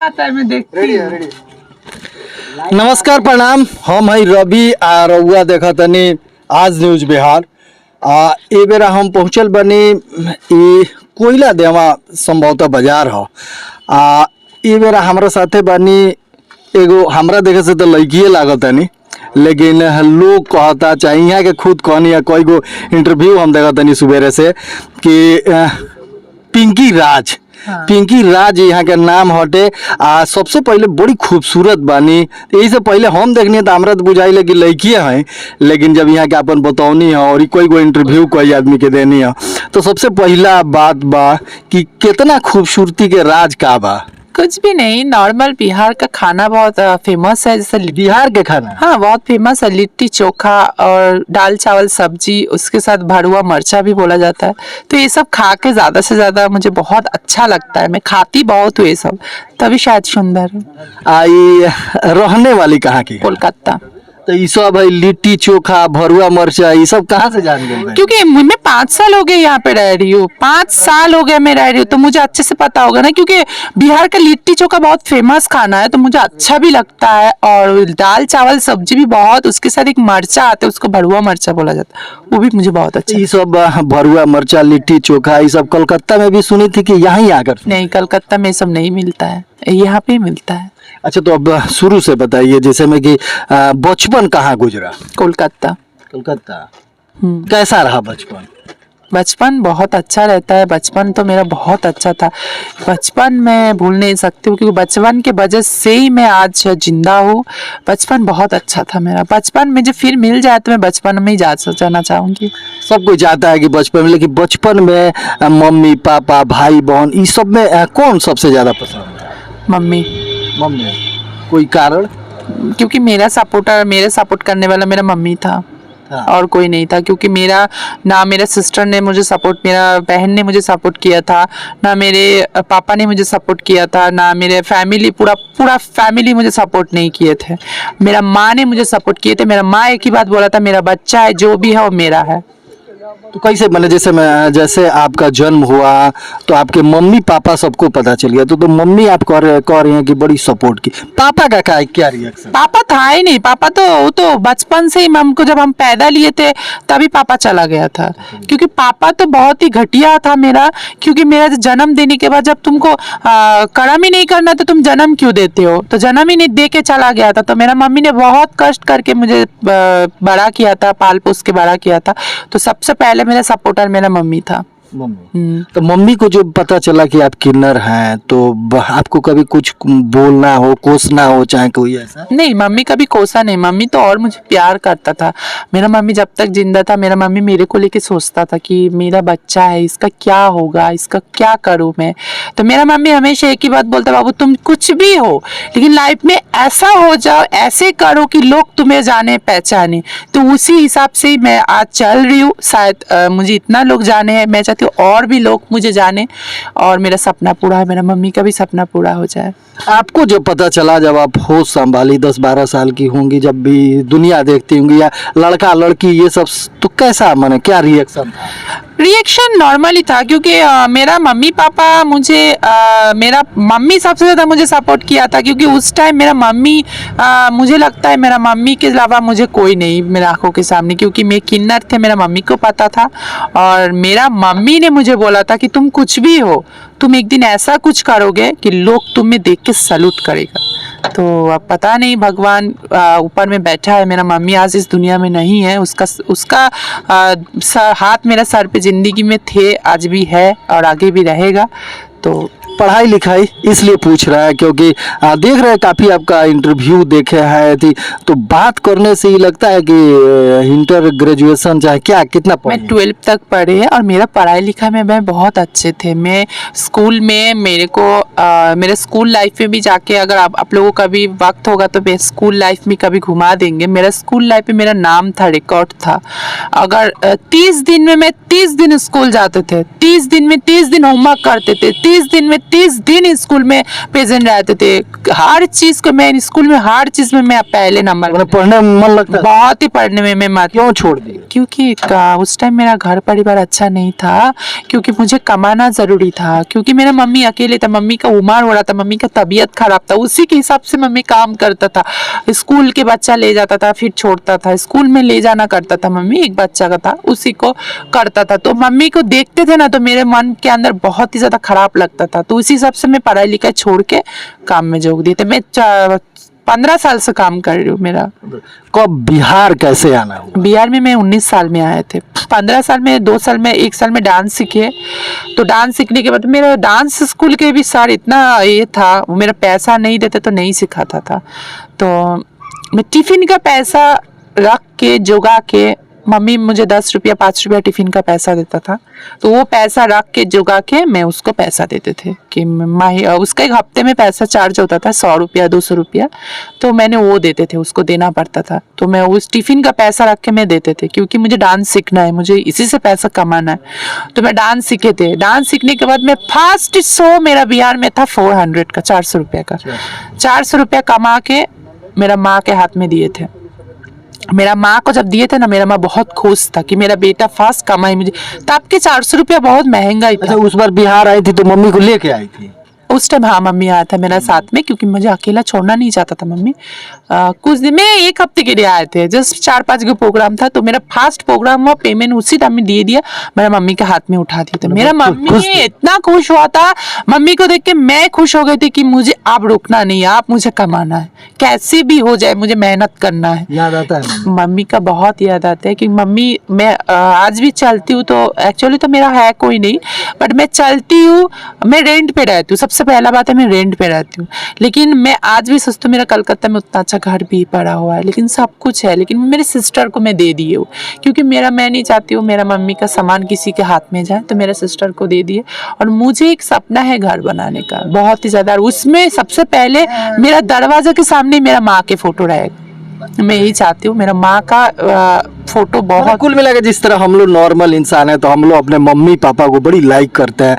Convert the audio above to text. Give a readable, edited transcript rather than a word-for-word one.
आता है, मैं देखती हूँ। नमस्कार प्रणाम। हम है रवि आ रउआ देखा तनी आज न्यूज बिहार। ए बेरा हम पहुँचल बनी ई कोयला देवा संभवतः बाजार ह। ए बेरा हमरा साथे बनी एगो हमरा देखे से तो लड़किए लागत तनी, लेकिन लोग कहता चाहे यहाँ के खुद कहनी है कई गो इंटरव्यू हम देखा तनी सुबेरे से कि पिंकी राज। हाँ। पिंकी राज यहाँ के नाम हटे। सबसे पहले बड़ी खूबसूरत बानी। यही से पहले हम देखनी तो हमरा तो बुझाइले कि लड़किए हैं, लेकिन जब यहाँ के अपन बतौनी है और कोई कोई इंटरव्यू कोई आदमी के देनी है तो सबसे पहला बात बा कि कितना खूबसूरती के राज का बा। कुछ भी नहीं, नॉर्मल बिहार का खाना बहुत फेमस है। जैसे बिहार के खाना हाँ बहुत फेमस है, लिट्टी चोखा और दाल चावल सब्जी, उसके साथ भरुआ मरचा भी बोला जाता है। तो ये सब खा के ज़्यादा से ज़्यादा मुझे बहुत अच्छा लगता है। मैं खाती बहुत हूँ ये सब, तभी शायद सुंदर हूँ। आई रहने वाली कहाँ की? कोलकाता। तो ये सब है लिट्टी चोखा भरुआ मरचा, ये सब कहाँ से जान गए? क्योंकि मैं 5 साल हो गए यहाँ पे रह रही हूँ, 5 साल हो गए मैं रह रही हूँ, तो मुझे अच्छे से पता होगा ना। क्योंकि बिहार का लिट्टी चोखा बहुत फेमस खाना है, तो मुझे अच्छा भी लगता है। और दाल चावल सब्जी भी बहुत, उसके साथ एक मरचा आता है, उसको भरुआ मरचा बोला जाता है, वो भी मुझे बहुत अच्छा। ये सब भरुआ मरचा लिट्टी चोखा ये सब कलकत्ता में भी सुनी थी कि यहाँ ही आकर? नहीं, कलकत्ता में सब नहीं मिलता है, यहाँ पे मिलता है। अच्छा, तो अब शुरू से बताइए, जैसे में कि बचपन कहाँ गुजरा? कोलकाता। कलकत्ता। कैसा रहा बचपन? बचपन बहुत अच्छा रहता है। बचपन तो मेरा बहुत अच्छा था। बचपन मैं भूल नहीं सकती हूँ, क्योंकि बचपन के वजह से ही मैं आज जिंदा हूँ। बचपन बहुत अच्छा था मेरा। बचपन मुझे फिर मिल जाए तो मैं बचपन में ही जाना चाहूँगी। सब कोई चाहता है कि बचपन में, लेकिन बचपन में मम्मी पापा भाई बहन इस सब में कौन सबसे ज्यादा पसंद है? मम्मी। मम्मी। कोई कारण? क्योंकि मेरे सपोर्ट करने वाला मेरा मम्मी था। हाँ। और कोई नहीं था। क्योंकि ना मेरे सिस्टर ने मुझे सपोर्ट, मेरा बहन ने मुझे सपोर्ट किया था, ना मेरे पापा ने मुझे सपोर्ट किया था, ना मेरे फैमिली पूरा फैमिली मुझे सपोर्ट नहीं किए थे। मेरा माँ ने मुझे सपोर्ट किए थे। मेरा माँ एक ही बात बोला था, मेरा बच्चा है, जो भी है वो मेरा है। तो कैसे मैंने जैसे आपका जन्म हुआ तो आपके मम्मी पापा सबको पता चल गया, तो मम्मी आप कह रहे हैं कि बड़ी सपोर्ट की। पापा का क्या रिएक्शन? पापा था ही नहीं। पापा तो वो तो बचपन से ही, हमको जब हम पैदा लिए थे तभी पापा चला गया था। क्योंकि पापा तो बहुत ही घटिया था मेरा। क्योंकि मेरा जन्म देने के बाद, जब तुमको कर्म ही नहीं करना तो तुम जन्म क्यों देते हो, तो जन्म ही नहीं दे के चला गया था। तो मेरा मम्मी ने बहुत कष्ट करके मुझे बड़ा किया था, पाल पोस के बड़ा किया था। तो सबसे पहले मेरा सपोर्टर मेरा मम्मी था। मम्मी। तो मम्मी को जो पता चला कि आप किन्नर हैं तो आपको कभी कुछ बोलना हो, कोसना हो, चाहे कोई ऐसा? नहीं, मम्मी कभी कोसा नहीं। मम्मी तो और मुझे प्यार करता था। मेरा मम्मी जब तक जिंदा था, मेरा मम्मी मेरे को लेके सोचता था कि मेरा बच्चा है, इसका क्या होगा, इसका क्या करूँ मैं। तो मेरा मम्मी हमेशा एक ही बात बोलता, बाबू तुम कुछ भी हो लेकिन लाइफ में ऐसा हो जाओ, ऐसे करो कि लोग तुम्हें जाने पहचाने। तो उसी हिसाब से मैं आज चल रही हूँ। शायद मुझे इतना लोग जाने हैं, मैं चाहती हूँ और भी लोग मुझे जाने, और मेरा सपना पूरा है, मेरा मम्मी का भी सपना पूरा हो जाए। आपको जब पता चला, जब आप होश संभाली 10-12 साल की होंगी, जब भी दुनिया देखती होंगी या लड़का लड़की ये सब, तो कैसा माने क्या रिएक्शन था? रिएक्शन नॉर्मल ही था। क्योंकि मेरा मम्मी पापा मेरा मम्मी सबसे ज़्यादा मुझे सपोर्ट किया था। क्योंकि उस टाइम मेरा मम्मी, मुझे लगता है मेरा मम्मी के अलावा मुझे कोई नहीं मेरे आंखों के सामने। क्योंकि मैं किन्नर थे, मेरा मम्मी को पता था। और मेरा मम्मी ने मुझे बोला था कि तुम कुछ भी हो, तुम एक दिन ऐसा कुछ करोगे कि लोग तुम्हें देख के सैल्यूट करेगा। तो अब पता नहीं, भगवान ऊपर में बैठा है। मेरा मम्मी आज इस दुनिया में नहीं है, उसका हाथ मेरा सर पे जिंदगी में थे, आज भी है और आगे भी रहेगा। तो पढ़ाई लिखाई इसलिए पूछ रहा है क्योंकि देख रहे हैं काफ़ी आपका इंटरव्यू देखे हैं थी, तो बात करने से ही लगता है कि इंटर ग्रेजुएशन चाहे क्या कितना मैं 12th तक पढ़े है। और मेरा पढ़ाई लिखाई में मैं बहुत अच्छे थे। मैं स्कूल में मेरे स्कूल लाइफ में भी जाके, अगर आप लोगों का भी वक्त होगा तो मैं स्कूल लाइफ में कभी घुमा देंगे। मेरा स्कूल लाइफ में मेरा नाम था, रिकॉर्ड था। अगर 30 दिन में मैं 30 दिन स्कूल जाते थे, 30 दिन में 30 दिन होमवर्क करते थे, 30 दिन स्कूल में प्रेजेंट रहते थे। हर चीज को मैं स्कूल में हर चीज में मैं पहले नंबर, मैंने पढ़ने में मन लगता था? बहुत ही पढ़ने में मैं मत, क्यों छोड़ दिया? क्योंकि उस टाइम मेरा घर परिवार अच्छा नहीं था, क्योंकि मुझे कमाना जरूरी था, क्योंकि मेरा मम्मी अकेले था, मम्मी का उम्र हो रहा था, मम्मी का तबीयत खराब था, उसी के हिसाब से मम्मी काम करता था। स्कूल के बच्चा ले जाता था फिर छोड़ता था, स्कूल में ले जाना करता था मम्मी, एक बच्चा का था उसी को करता था। तो मम्मी को देखते थे ना तो मेरे मन के अंदर बहुत ही ज्यादा खराब लगता था, तो उसी हिसाब से मैं पढ़ाई लिखाई छोड़ के काम में जोड़ दिए थे। मैं 15 साल से काम कर रही हूँ। मेरा कब बिहार कैसे आना हुआ? बिहार में मैं 19 साल में आए थे। 15 साल में 2 साल में 1 साल में डांस सीखे। तो डांस सीखने के बाद मेरा डांस स्कूल के भी सर इतना ये था, वो मेरा पैसा नहीं देते तो नहीं सिखाता था। तो मैं टिफिन का पैसा रख के जुगा के, मम्मी मुझे 10 रुपया 5 रुपया टिफिन का पैसा देता था, तो वो पैसा रख के जुगा के मैं उसको पैसा देते थे कि उसका एक हफ्ते में पैसा चार्ज होता था 100 रुपया 200 रुपया, तो मैंने वो देते थे, उसको देना पड़ता था। तो मैं उस टिफिन का पैसा रख के मैं देते थे, क्योंकि मुझे डांस सीखना है, मुझे इसी से पैसा कमाना है। तो मैं डांस सीखे थे। डांस सीखने के बाद मैं फर्स्ट शो मेरा बिहार में था 400 का, 400 रुपया का। 400 रुपया कमा के मेरा माँ के हाथ में दिए थे। मेरा माँ को जब दिए थे ना, मेरा माँ बहुत खुश था कि मेरा बेटा फर्स्ट कमाई। मुझे तब के 400 रुपया बहुत महंगा ही था। अच्छा, उस बार बिहार आई थी तो मम्मी को लेके आई थी? उस टाइम हाँ मम्मी आया था मेरा साथ में, क्योंकि मुझे अकेला छोड़ना नहीं चाहता था मम्मी। कुछ दिन में 1 हफ्ते के लिए आए थे, जस्ट 4-5 का प्रोग्राम था। तो मेरा फर्स्ट प्रोग्राम हुआ, पेमेंट उसी टाइम में दे दिया, मेरा मम्मी के हाथ में उठा दिया था। मेरा मम्मी इतना खुश हुआ था, मम्मी को देख के मैं खुश हो गई थी कि मुझे अब रुकना नहीं है, आप मुझे कमाना है, कैसे भी हो जाए मुझे मेहनत करना है। याद आता है? मम्मी का बहुत याद आता है कि मम्मी, मैं आज भी चलती हूँ तो एक्चुअली तो मेरा है कोई नहीं, बट मैं चलती हूँ, मैं रेंट पे रहती हूँ। सबसे पहला बात है मैं रेंट पे रहती हूँ, लेकिन मैं आज भी सोचती हूँ मेरा कलकत्ता में उतना अच्छा घर भी पड़ा हुआ है, लेकिन सब कुछ है, लेकिन मेरे सिस्टर को मैं दे दी हूँ, क्योंकि मैं नहीं चाहती हूँ मेरा मम्मी का सामान किसी के हाथ में जाए, तो मेरे सिस्टर को दे दिए। और मुझे एक सपना है घर बनाने का बहुत ही ज्यादा, उसमें सबसे पहले मेरा दरवाजा के सामने मेरा माँ के फोटो रहेगा। मैं यही चाहती हूँ, मेरा माँ का फोटो बहुत। कुल मिला के जिस तरह हम लोग नॉर्मल इंसान है तो हम लोग अपने मम्मी पापा को बड़ी लाइक करते हैं,